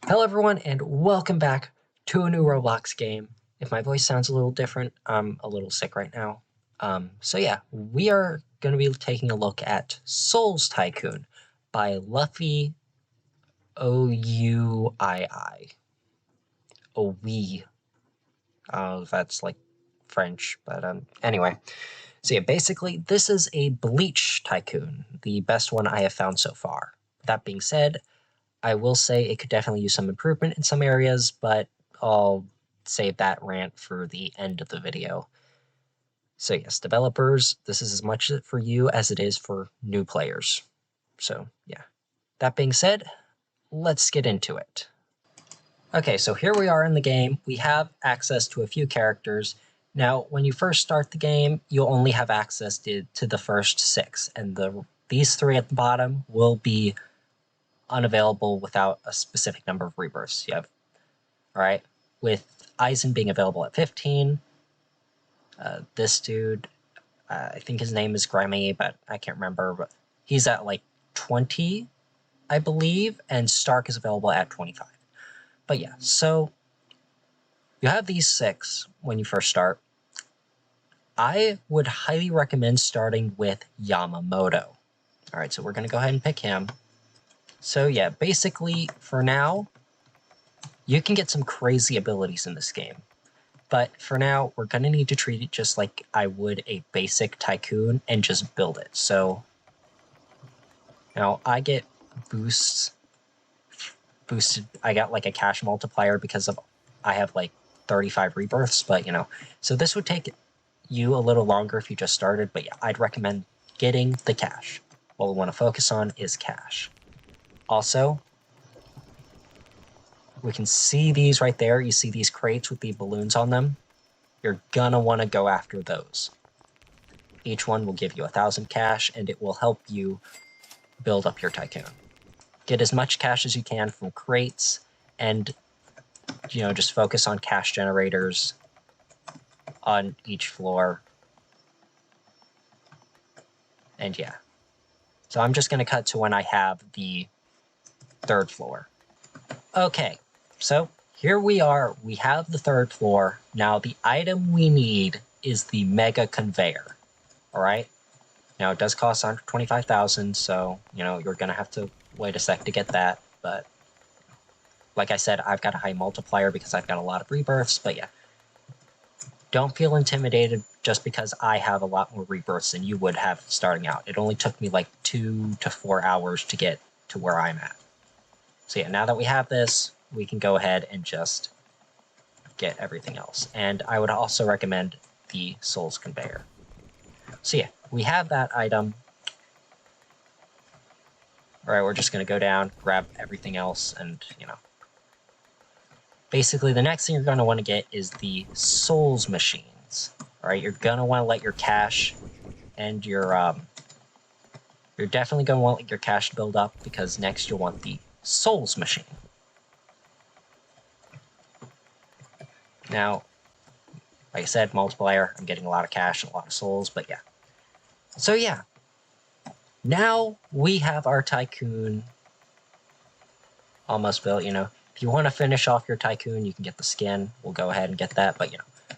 Hello everyone and welcome back to a new Roblox game. If my voice sounds a little different, I'm a little sick right now. So yeah, we are going to be taking a look at Souls Tycoon by Luffy Ouii. Ouii. That's like French, but anyway. So yeah, basically this is a Bleach Tycoon, the best one I have found so far. That being said, I will say it could definitely use some improvement in some areas, but I'll save that rant for the end of the video. So yes, developers, this is as much for you as it is for new players. So yeah, that being said, let's get into it. Okay, so here we are in the game. We have access to a few characters. Now, when you first start the game, you'll only have access to the first 6, and these 3 at the bottom will be unavailable without a specific number of rebirths. You have, all right, with Aizen being available at 15. This dude, I think his name is Grammy, but I can't remember. But he's at like 20, I believe, and Stark is available at 25. But yeah, so you have these 6 when you first start. I would highly recommend starting with Yamamoto. All right, so we're going to go ahead and pick him. So yeah, basically, for now, you can get some crazy abilities in this game. But for now, we're going to need to treat it just like I would a basic Tycoon and just build it. So now I get boosted. I got like a cash multiplier because I have like 35 rebirths, but so this would take you a little longer if you just started. But yeah, I'd recommend getting the cash. What we want to focus on is cash. Also, we can see these right there. You see these crates with the balloons on them? You're gonna want to go after those. Each one will give you 1,000 cash, and it will help you build up your Tycoon. Get as much cash as you can from crates, and just focus on cash generators on each floor. And yeah. So I'm just gonna cut to when I have the 3rd floor. Okay. So here we are, we have the 3rd floor. Now the item we need is the Mega Conveyor, all right? Now it does cost 125,000, so, you're gonna have to wait a sec to get that, but like I said, I've got a high multiplier because I've got a lot of rebirths, but yeah. Don't feel intimidated just because I have a lot more rebirths than you would have starting out. It only took me like 2 to 4 hours to get to where I'm at. So yeah, now that we have this, we can go ahead and just get everything else. And I would also recommend the Souls Conveyor. So yeah, we have that item. All right, we're just going to go down, grab everything else, and, Basically, the next thing you're going to want to get is the Souls Machines. All right, you're going to want to let your cash and your, you're definitely going to want your cash to build up because next you'll want the Souls Machine. Now, like I said, multiplier, I'm getting a lot of cash and a lot of souls, but yeah. So yeah, now we have our Tycoon almost built, If you want to finish off your Tycoon, you can get the skin. We'll go ahead and get that, but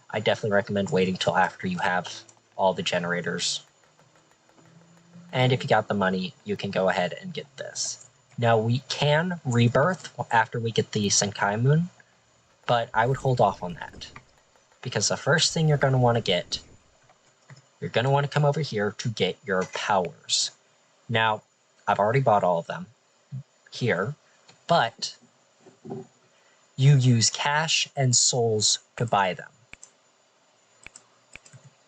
I definitely recommend waiting till after you have all the generators. And if you got the money, you can go ahead and get this. Now, we can rebirth after we get the Senkai Moon, but I would hold off on that. Because the first thing you're going to want to get, you're going to want to come over here to get your powers. Now, I've already bought all of them here, but you use cash and souls to buy them.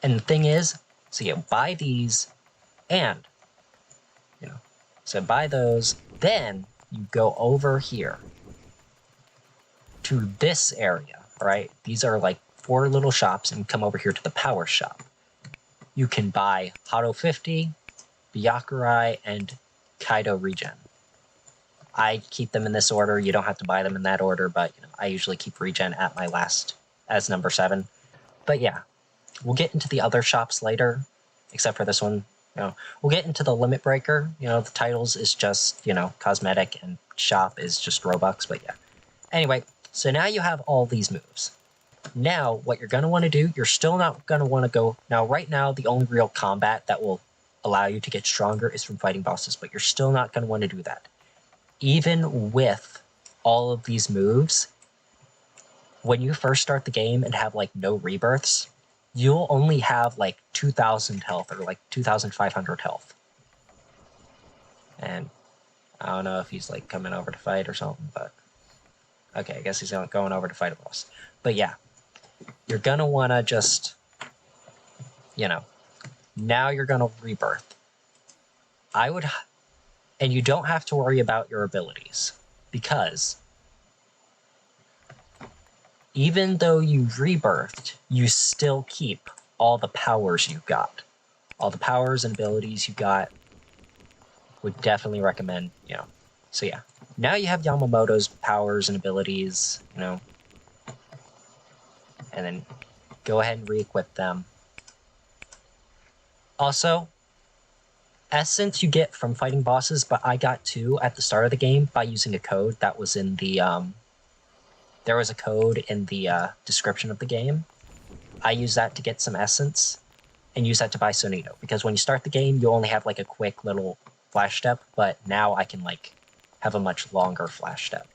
And the thing is, so you buy these and, so buy those, then you go over here to this area, all right? These are like 4 little shops, and come over here to the power shop. You can buy Hado 50, Byakurai, and Kaido Regen. I keep them in this order. You don't have to buy them in that order, but I usually keep Regen at my last as number 7. But yeah, we'll get into the other shops later, except for this one. We'll get into the Limit Breaker. The titles is just, cosmetic, and shop is just Robux, but yeah. Anyway, so now you have all these moves. Now, what you're going to want to do, you're still not going to want to go... Now, right now, the only real combat that will allow you to get stronger is from fighting bosses, but you're still not going to want to do that. Even with all of these moves, when you first start the game and have, like, no rebirths, you'll only have, like, 2,000 health or, like, 2,500 health. And I don't know if he's, like, coming over to fight or something, but... Okay, I guess he's going over to fight a boss. But yeah, you're going to want to just, you know, now you're going to rebirth. And you don't have to worry about your abilities, because even though you rebirthed, you still keep all the powers you got. All the powers and abilities you got. Would definitely recommend, you know. So yeah, now you have Yamamoto's powers and abilities, you know. And then go ahead and re-equip them. Also, essence you get from fighting bosses, but I got 2 at the start of the game by using a code that was in the, there was a code in the description of the game. I used that to get some essence and use that to buy Sonito, because when you start the game, you only have like a quick little flash step, but now I can like have a much longer flash step.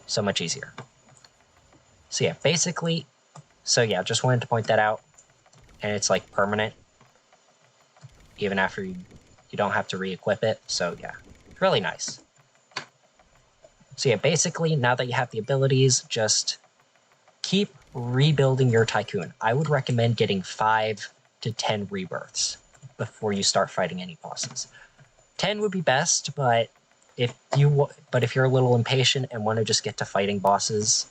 So much easier. So yeah, basically, so yeah, just wanted to point that out. And it's like permanent, even after you don't have to re-equip it. So yeah, really nice. So yeah, basically, now that you have the abilities, just keep rebuilding your Tycoon. I would recommend getting 5 to 10 rebirths before you start fighting any bosses. 10 would be best, but if you're a little impatient and want to just get to fighting bosses,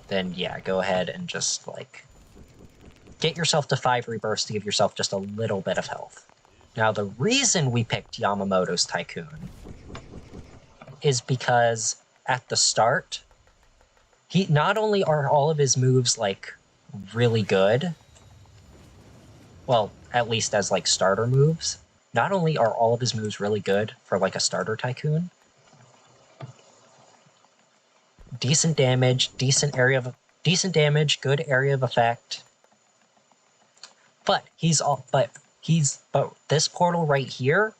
then yeah, go ahead and just like get yourself to 5 rebirths to give yourself just a little bit of health. Now, the reason we picked Yamamoto's Tycoon is because at the start, not only are all of his moves like really good, well, at least as like starter moves, not only are all of his moves really good for like a starter Tycoon, decent damage, decent damage, good area of effect. But this portal right here,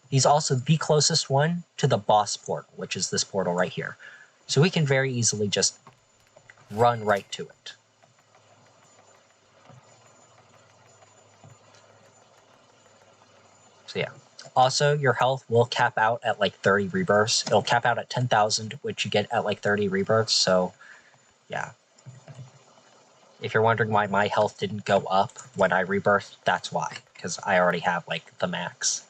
he's also the closest one to the boss portal, which is this portal right here. So we can very easily just run right to it. So yeah. Also, your health will cap out at like 30 rebirths. It'll cap out at 10,000, which you get at like 30 rebirths. So yeah. If you're wondering why my health didn't go up when I rebirthed, that's why. Because I already have like the max.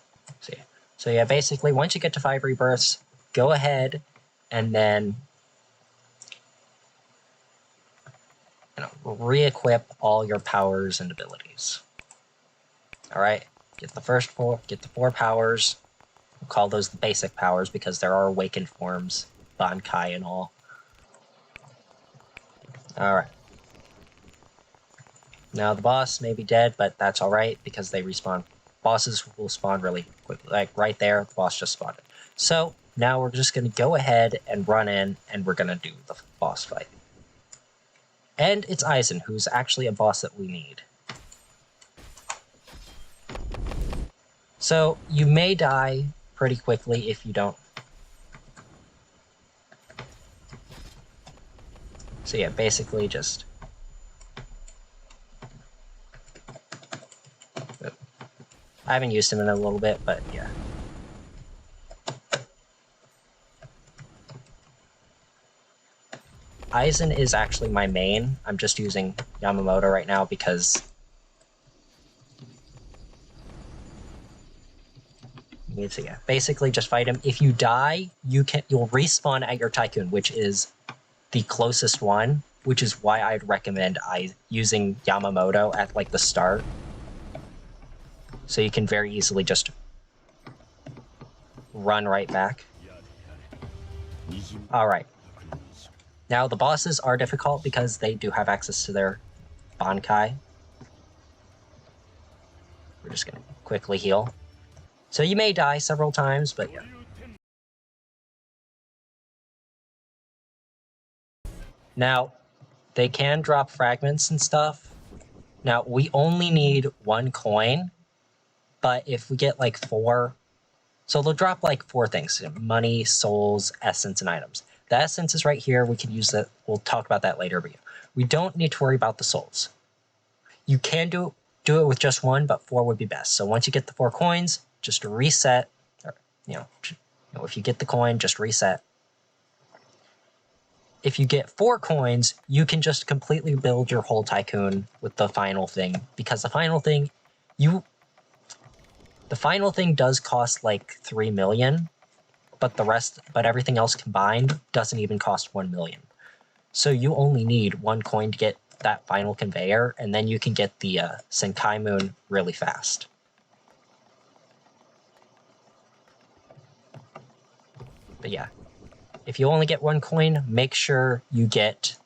So yeah, basically once you get to 5 rebirths, go ahead and then re-equip all your powers and abilities. Alright, get the 4 powers. We'll call those the basic powers because there are awakened forms, Bankai and all. Alright. Now the boss may be dead, but that's alright because they respawn. Bosses will spawn really quickly. Like right there, the boss just spawned. So now we're just going to go ahead and run in and we're going to do the boss fight. And it's Aizen, who's actually a boss that we need. So you may die pretty quickly if you don't. So yeah, basically just... I haven't used him in a little bit, but yeah. Aizen is actually my main. I'm just using Yamamoto right now because... So yeah, basically just fight him. If you die, you'll respawn at your Tycoon, which is the closest one, which is why I'd recommend using Yamamoto at like the start. So you can very easily just run right back. Alright. Now the bosses are difficult because they do have access to their Bankai. We're just gonna quickly heal. So you may die several times, but yeah. Now, they can drop fragments and stuff. Now, we only need 1 coin, but if we get like 4, so they'll drop like 4 things: money, souls, essence, and items. The essence is right here. We can use that. We'll talk about that later. But we don't need to worry about the souls. You can do it with just 1, but 4 would be best. So once you get the 4 coins, just reset. Or, if you get the coin, just reset. If you get 4 coins, you can just completely build your whole tycoon with the final thing, because the final thing does cost like 3 million, but everything else combined doesn't even cost 1 million. So you only need 1 coin to get that final conveyor, and then you can get the Senkai Moon really fast. But yeah, if you only get 1 coin, make sure you get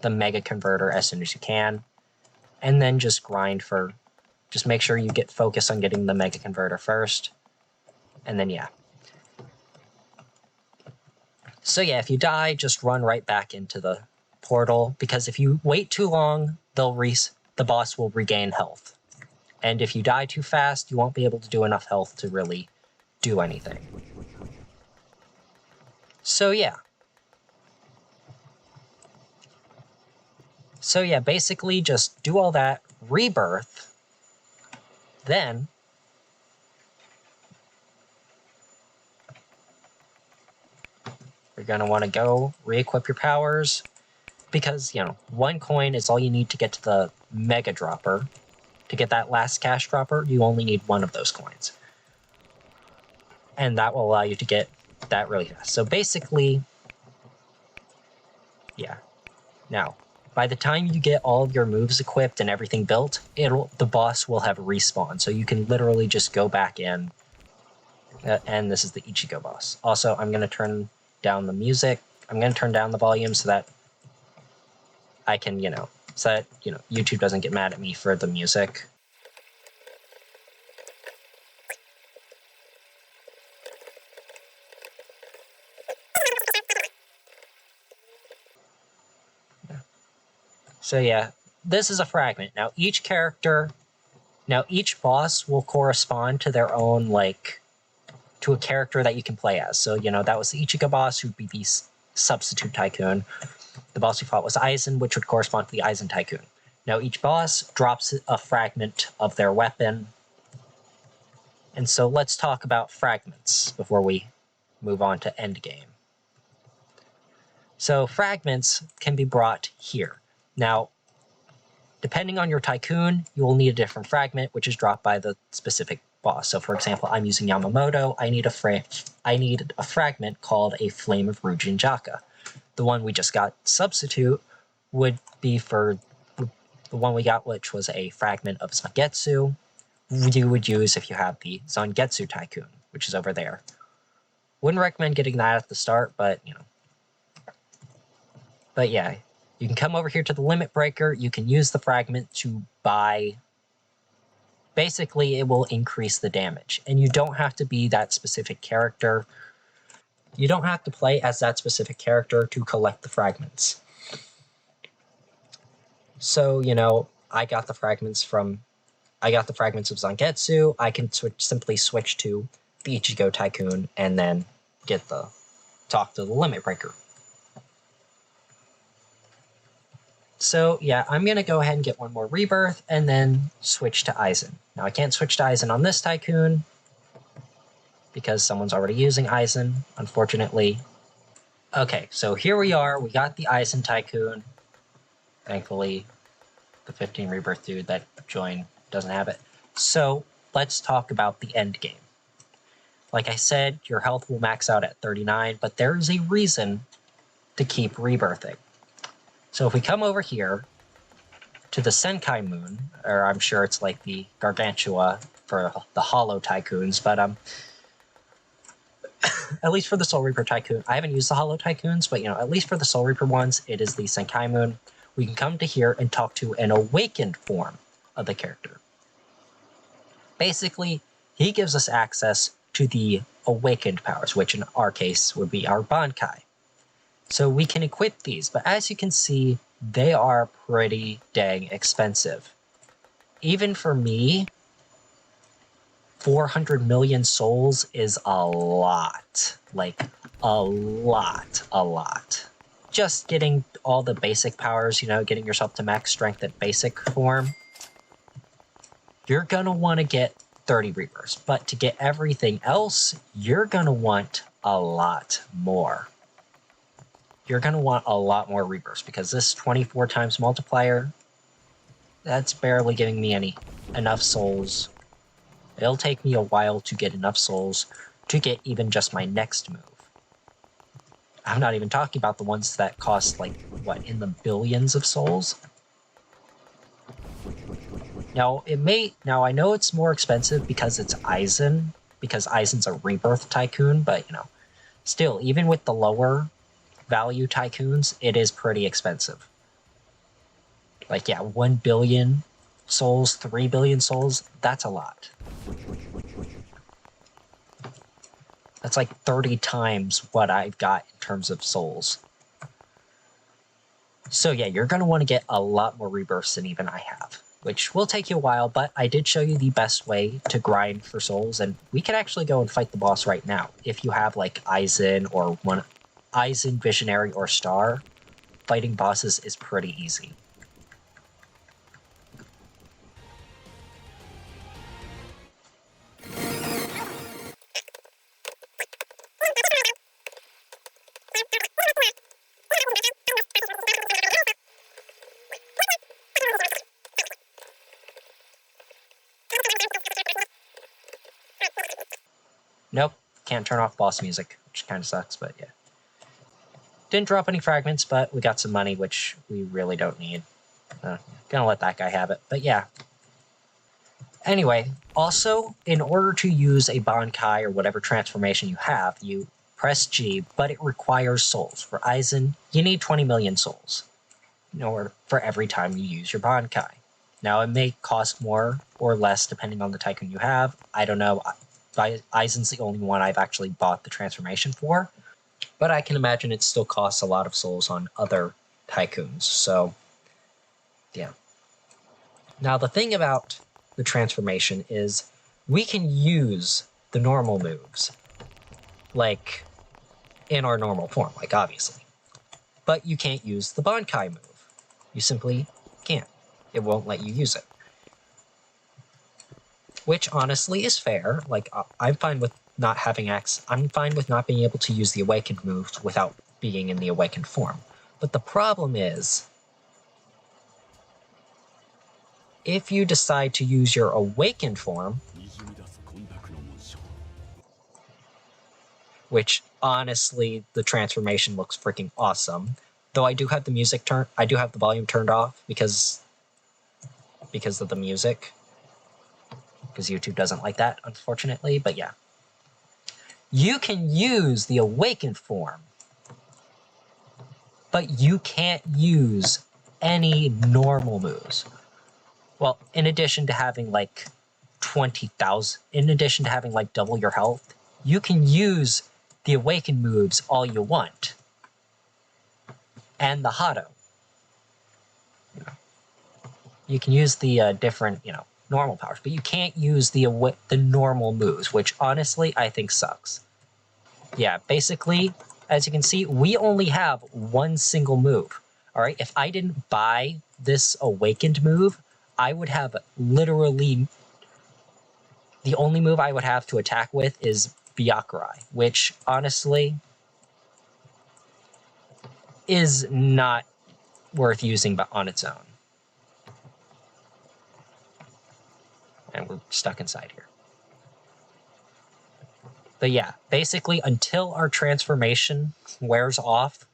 the Mega Converter as soon as you can, and then just grind for... Just make sure you get focused on getting the Mega Converter first, and then yeah. So yeah, if you die, just run right back into the portal, because if you wait too long, the boss will regain health. And if you die too fast, you won't be able to do enough health to really do anything. So yeah. Basically just do all that, rebirth, then you're going to want to go re-equip your powers, because, 1 coin is all you need to get to the Mega Dropper. To get that last cash dropper, you only need 1 of those coins. And that will allow you to get that really fast. So basically, yeah. Now, by the time you get all of your moves equipped and everything built, the boss will have respawned. So you can literally just go back in. And this is the Ichigo boss. Also, I'm going to turn down the music. I'm going to turn down the volume so that I can, YouTube doesn't get mad at me for the music. So yeah, this is a fragment. Now each boss will correspond to their own, to a character that you can play as. So, that was the Ichigo boss, who'd be the substitute tycoon. The boss we fought was Aizen, which would correspond to the Aizen tycoon. Now each boss drops a fragment of their weapon. And so let's talk about fragments before we move on to Endgame. So fragments can be brought here. Now, depending on your tycoon, you will need a different fragment, which is dropped by the specific boss. So for example, I'm using Yamamoto. I need a fragment called a Flame of Rujinjaka. The one we just got, substitute, would be for the one we got, which was a fragment of Zangetsu. You would use if you have the Zangetsu Tycoon, which is over there. Wouldn't recommend getting that at the start, but, But yeah, you can come over here to the Limit Breaker. You can use the fragment to buy... Basically, it will increase the damage. And you don't have to be that specific character. You don't have to play as that specific character to collect the fragments. So, I got the fragments of Zangetsu. I can simply switch to the Ichigo Tycoon and then talk to the Limit Breaker. So yeah, I'm going to go ahead and get 1 more rebirth and then switch to Aizen. Now I can't switch to Aizen on this tycoon because someone's already using Aizen, unfortunately. Okay, so here we are. We got the Aizen tycoon. Thankfully, the 15 rebirth dude that joined doesn't have it. So let's talk about the end game. Like I said, your health will max out at 39, but there is a reason to keep rebirthing. So if we come over here to the Senkai Moon, or I'm sure it's like the Gargantua for the Hollow Tycoons, but at least for the Soul Reaper Tycoon, I haven't used the Hollow Tycoons, but at least for the Soul Reaper ones, it is the Senkai Moon. We can come to here and talk to an awakened form of the character. Basically, he gives us access to the awakened powers, which in our case would be our Bankai. So we can equip these, but as you can see, they are pretty dang expensive. Even for me, 400 million souls is a lot. Like, a lot. Just getting all the basic powers, getting yourself to max strength at basic form, you're gonna want to get 30 Reapers. But to get everything else, you're gonna want a lot more. You're gonna want a lot more Reapers, because this 24 times multiplier, that's barely giving me enough souls. It'll take me a while to get enough souls to get even just my next move. I'm not even talking about the ones that cost, like, what, in the billions of souls? Now, I know it's more expensive because it's Aizen, because Aizen's a Rebirth Tycoon, but, still, even with the lower value Tycoons, it is pretty expensive. Like, yeah, 1 billion souls, 3 billion souls, that's a lot. That's like 30 times what I've got in terms of souls. So yeah, you're going to want to get a lot more rebirths than even I have, which will take you a while, but I did show you the best way to grind for souls, and we can actually go and fight the boss right now. If you have like Aizen or Aizen, Visionary, or Star, fighting bosses is pretty easy. Nope, can't turn off boss music, which kind of sucks, but yeah. Didn't drop any fragments, but we got some money, which we really don't need. Gonna let that guy have it, but yeah. Anyway, also, in order to use a Bankai or whatever transformation you have, you press G, but it requires souls. For Aizen, you need 20 million souls in order for every time you use your Bankai. Now, it may cost more or less depending on the Tycoon you have. I don't know. Aizen's the only one I've actually bought the transformation for, but I can imagine it still costs a lot of souls on other Tycoons, so yeah. Now, the thing about the transformation is we can use the normal moves, like in our normal form, like obviously, but you can't use the Bankai move. You simply can't. It won't let you use it. Which honestly is fair. Like, I'm fine with not having I'm fine with not being able to use the awakened moves without being in the awakened form. But the problem is, if you decide to use your awakened form, which honestly, the transformation looks freaking awesome. Though I do have the volume turned off because of the music. Because YouTube doesn't like that, unfortunately, but yeah. You can use the awakened form, but you can't use any normal moves. Well, in addition to having like 20,000, in addition to having like double your health, you can use the awakened moves all you want. And the Hado. You can use the different, normal powers, but you can't use the normal moves, which honestly I think sucks. Yeah, basically, as you can see, we only have one single move. All right, if I didn't buy this awakened move, I would have literally the only move I would have to attack with is Byakurai, which honestly is not worth using on its own. And we're stuck inside here. But yeah, basically, until our transformation wears off,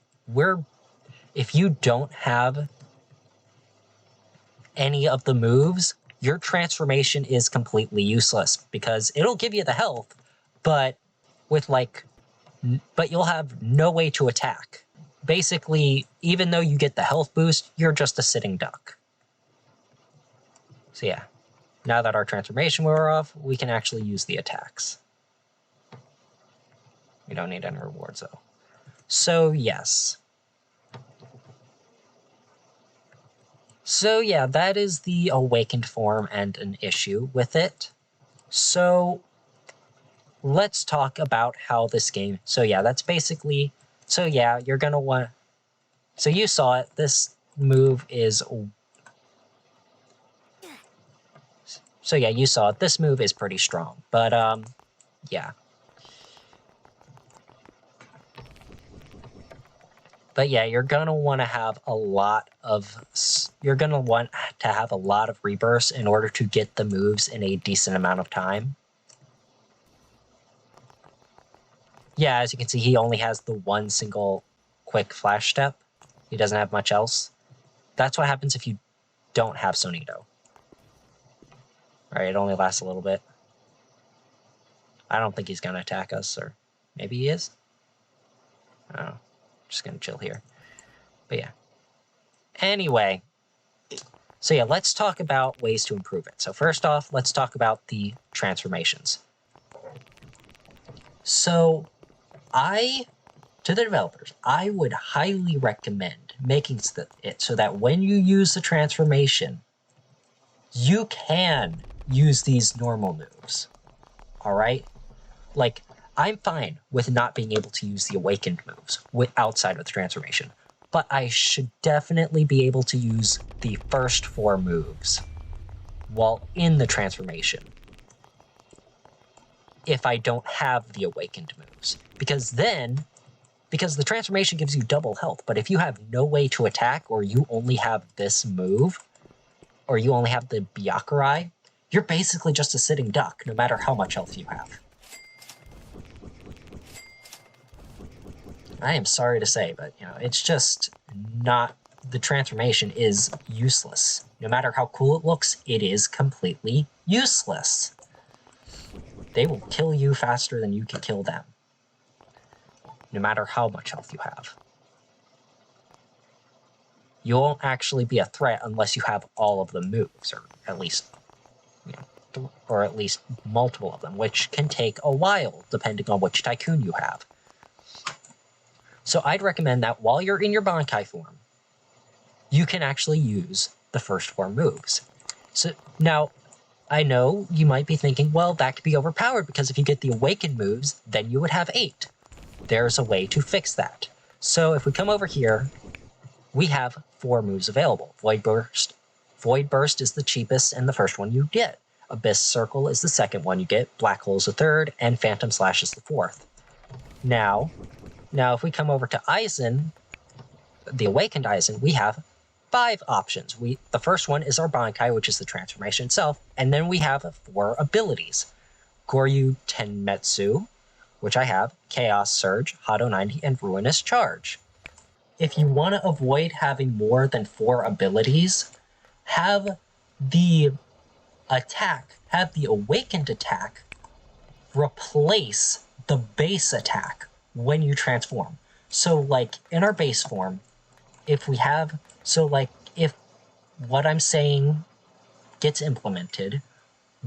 if you don't have any of the moves, your transformation is completely useless, because it'll give you the health, but you'll have no way to attack. Basically, even though you get the health boost, you're just a sitting duck. So yeah, now that our transformation wore off, we can actually use the attacks. We don't need any rewards, though. So yes, So yeah, that is the awakened form and an issue with it. So let's talk about how this game. So yeah, that's basically. So yeah, you're gonna want. So you saw it. This move is. So yeah, you saw it. This move is pretty strong, but yeah. But yeah, you're gonna want to have a lot of. You're gonna want to have a lot of rebirths in order to get the moves in a decent amount of time. Yeah, as you can see, he only has the one single quick flash step. He doesn't have much else. That's what happens if you don't have Sonito. Alright, it only lasts a little bit. I don't think he's going to attack us, or maybe he is? I don't know. Just going to chill here. But yeah. Anyway. So yeah, let's talk about ways to improve it. So first off, let's talk about the transformations. So to the developers, I would highly recommend making it so that when you use the transformation, you can use these normal moves. Alright? Like, I'm fine with not being able to use the awakened moves outside of the transformation, but I should definitely be able to use the first 4 moves while in the transformation if I don't have the awakened moves. Because the transformation gives you double health, but if you have no way to attack, or you only have this move, or you only have the Byakurai, you're basically just a sitting duck, no matter how much health you have. I am sorry to say, but it's just not. The transformation is useless. No matter how cool it looks, it is completely useless. They will kill you faster than you can kill them, no matter how much health you have. You won't actually be a threat unless you have all of the moves, or at least multiple of them, which can take a while depending on which tycoon you have. So I'd recommend that while you're in your Bankai form, you can actually use the first 4 moves. So now, I know you might be thinking, well, that could be overpowered because if you get the awakened moves, then you would have 8. There's a way to fix that. So if we come over here, we have 4 moves available. Void Burst. Void Burst is the cheapest and the first one you get. Abyss Circle is the second one you get. Black Hole is the third, and Phantom Slash is the 4th. Now, if we come over to Aizen, the Awakened Aizen, we have 5 options. The first one is our Bankai, which is the transformation itself, and then we have 4 abilities. Goryu Tenmetsu, which I have, Chaos Surge, Hado 90, and Ruinous Charge. If you want to avoid having more than 4 abilities, have the Awakened attack replace the base attack when you transform. So like in our base form, if what I'm saying gets implemented,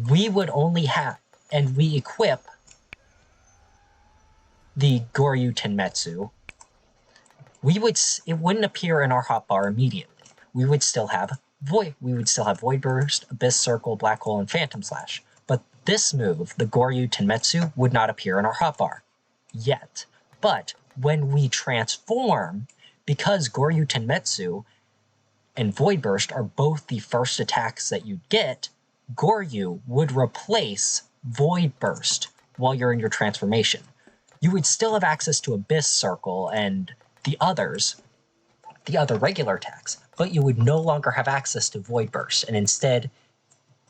we would only have, and we equip the Goryu Tenmetsu, it wouldn't appear in our hotbar immediately. We would still have Void Burst, Abyss Circle, Black Hole, and Phantom Slash. But this move, the Goryu Tenmetsu, would not appear in our hotbar yet. But when we transform, because Goryu Tenmetsu and Void Burst are both the first attacks that you get, Goryu would replace Void Burst while you're in your transformation. You would still have access to Abyss Circle and the other regular attacks, but you would no longer have access to Void Burst, and instead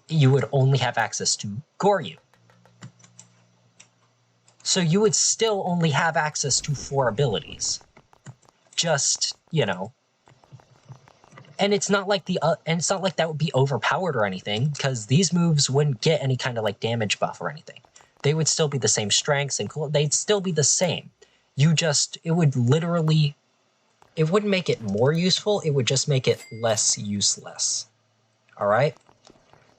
you would only have access to Goryu. So you would still only have access to 4 abilities. Just, and it's not like that would be overpowered or anything, because these moves wouldn't get any kind of like damage buff or anything. They would still be the same strengths and they'd still be the same. It wouldn't make it more useful, it would just make it less useless. Alright?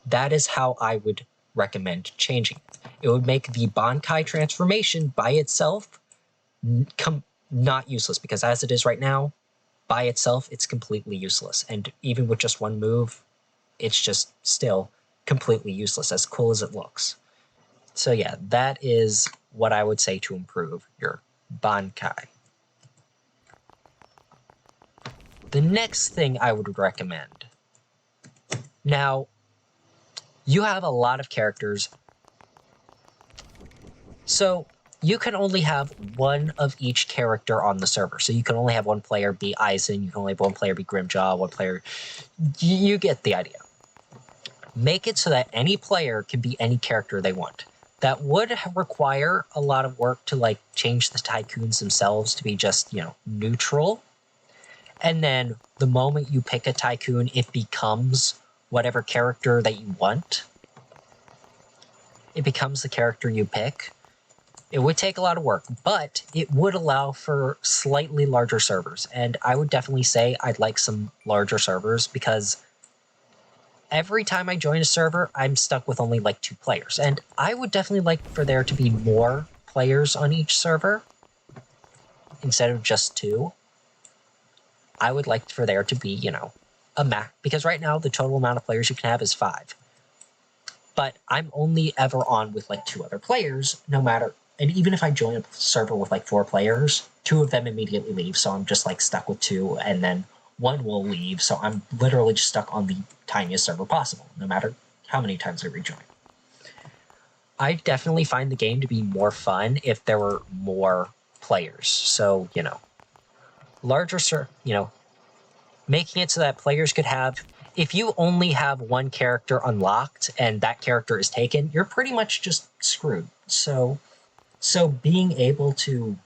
That is how I would recommend changing it. It would make the Bankai transformation by itself not useless, because as it is right now, by itself, it's completely useless. And even with just one move, it's just still completely useless, as cool as it looks. So yeah, that is what I would say to improve your Bankai. The next thing I would recommend. Now, you have a lot of characters, so you can only have one of each character on the server. So you can only have one player be Aizen, you can only have one player be Grimjaw, one player... You get the idea. Make it so that any player can be any character they want. That would require a lot of work to like change the tycoons themselves to be just, neutral. And then the moment you pick a tycoon, it becomes whatever character that you want. It becomes the character you pick. It would take a lot of work, but it would allow for slightly larger servers. And I would definitely say I'd like some larger servers, because every time I join a server, I'm stuck with only like 2 players. And I would definitely like for there to be more players on each server instead of just 2. I would like for there to be, a max, because right now the total amount of players you can have is 5. But I'm only ever on with like 2 other players, no matter... And even if I join a server with like 4 players, 2 of them immediately leave, so I'm just like stuck with 2, and then 1 will leave, so I'm literally just stuck on the tiniest server possible, no matter how many times I rejoin. I definitely find the game to be more fun if there were more players. So, larger making it so that players could have... If you only have one character unlocked and that character is taken, you're pretty much just screwed. So being able to,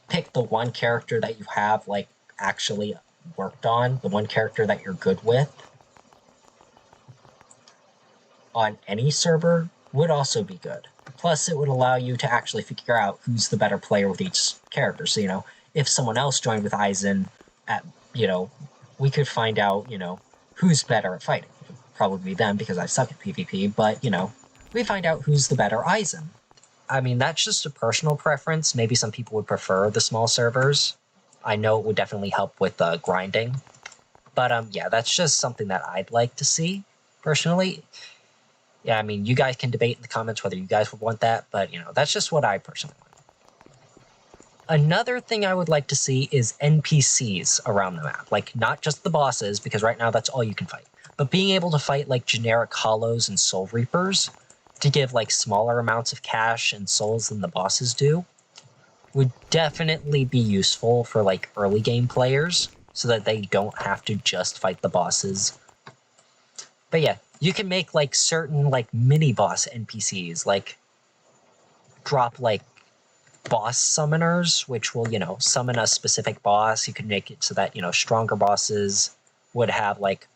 pick the one character that you have, like, actually worked on, the one character that you're good with, on any server would also be good. Plus, it would allow you to actually figure out who's the better player with each character. So, if someone else joined with Aizen, we could find out, who's better at fighting. It would probably be them, because I suck at PvP, but, we find out who's the better Aizen. I mean, that's just a personal preference. Maybe some people would prefer the small servers. I know it would definitely help with grinding. But, yeah, that's just something that I'd like to see, personally. Yeah, I mean, you guys can debate in the comments whether you guys would want that, but, that's just what I personally want. Another thing I would like to see is NPCs around the map. Like, not just the bosses, because right now that's all you can fight. But being able to fight, like, generic Hollows and Soul Reapers to give, like, smaller amounts of cash and souls than the bosses do would definitely be useful for, like, early game players, so that they don't have to just fight the bosses. But yeah, you can make, like, certain, like, mini-boss NPCs, like, drop, like, boss summoners, which will, summon a specific boss. You can make it so that, stronger bosses would have, like,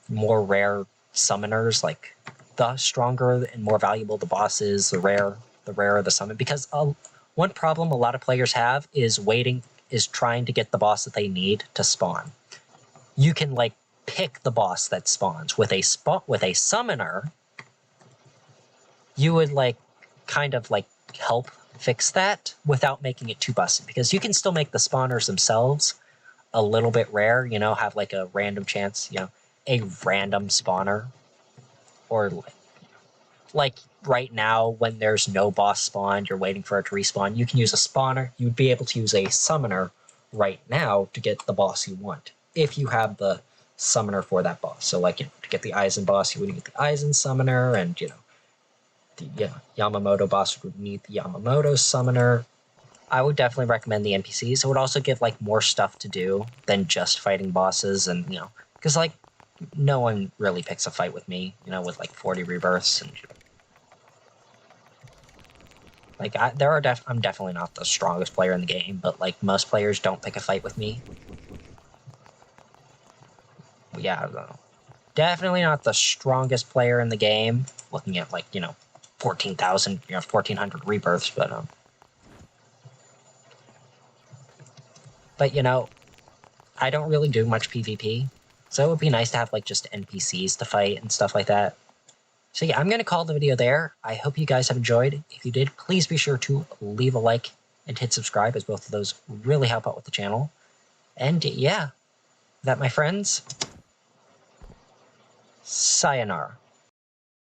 more rare summoners. Like, the stronger and more valuable the boss is, the rarer the summon. Because one problem a lot of players have is trying to get the boss that they need to spawn. You can, like, pick the boss that spawns. With a summoner, you would, like, kind of, like, help fix that without making it too busted, because you can still make the spawners themselves a little bit rare, have like a random chance, a random spawner, or like right now when there's no boss spawned, you're waiting for it to respawn, you can use a spawner. You'd be able to use a summoner right now to get the boss you want, if you have the summoner for that boss. So like, to get the Aizen boss, you would get the Aizen summoner, and the Yamamoto boss would need the Yamamoto summoner. I would definitely recommend the NPCs. It would also give, like, more stuff to do than just fighting bosses, and, because, like, no one really picks a fight with me, with, like, 40 rebirths, and, like, I'm definitely not the strongest player in the game, but, like, most players don't pick a fight with me. But yeah, I don't know. Definitely not the strongest player in the game, looking at, like, 14,000, 1,400 rebirths, but I don't really do much PvP, so it would be nice to have, like, just NPCs to fight and stuff like that. So yeah, I'm going to call the video there. I hope you guys have enjoyed. If you did, please be sure to leave a like and hit subscribe, as both of those really help out with the channel. And yeah, that, my friends, sayonara.